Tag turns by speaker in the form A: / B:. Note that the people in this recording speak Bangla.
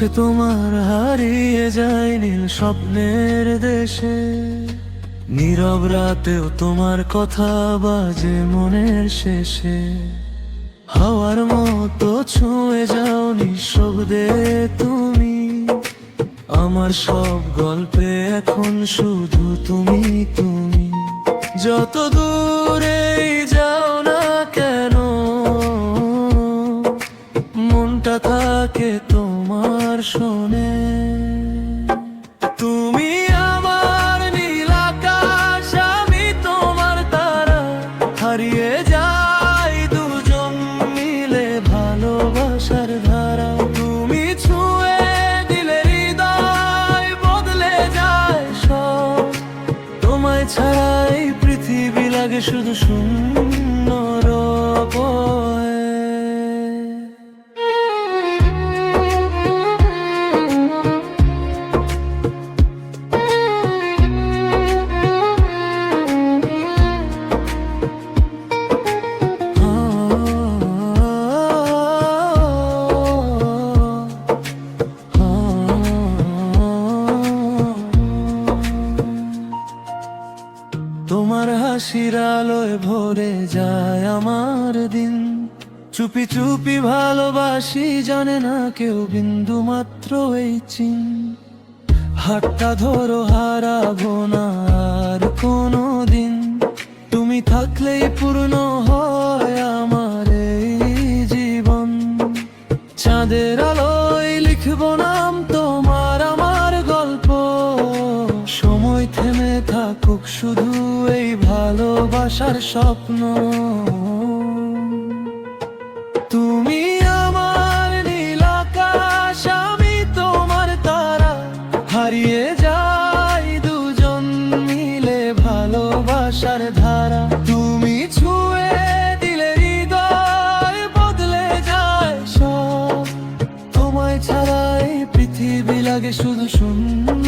A: চোখে তোমার হারিয়ে যায় নীল স্বপ্নের দেশে, নীরব রাতেও তোমার কথা বাজে মনের শেষে। হাওয়ার মতো ছুঁয়ে যাও নিঃশব্দে তুমি, আমার সব গল্পে এখন শুধু তুমি তুমি। যত দূরেই যাও না কেন মনটা থাকে তোমার শোনে। তুমি আমার নীল আকাশ, আমি তোমার তারা, হারিয়ে যাই দুজন মিলে ভালোবাসার ধারা। তুমি ছুঁয়ে দিলে হৃদয় বদলে যায় সব, তোমায় ছাড়াই পৃথিবী লাগে শুধু শূন্য রূপে। তোমার হাসির আলোয় ভরে যায় আমার দিন, চুপি চুপি ভালোবাসি জানে না কেউ বিন্দু মাত্র এই চিন। হাতটা ধরো হারাবো না আর কোনো দিন, তুমি থাকলেই পূর্ণ হয় আমার এই জীবন। চাঁদের আলোয় লিখবো নাম তোমার আমার গল্প, সময় থেমে থাকুক শুধু এই ভালোবাসার স্বপ্ন। তুমি আমার নীল আকাশ, আমি তোমার তারা, হারিয়ে যাই দুজন মিলে ভালোবাসার ধারা। তুমি ছুঁয়ে দিলে হৃদয় বদলে যায় সব, তোমায় ছাড়াই পৃথিবী লাগে শুধু শূন্য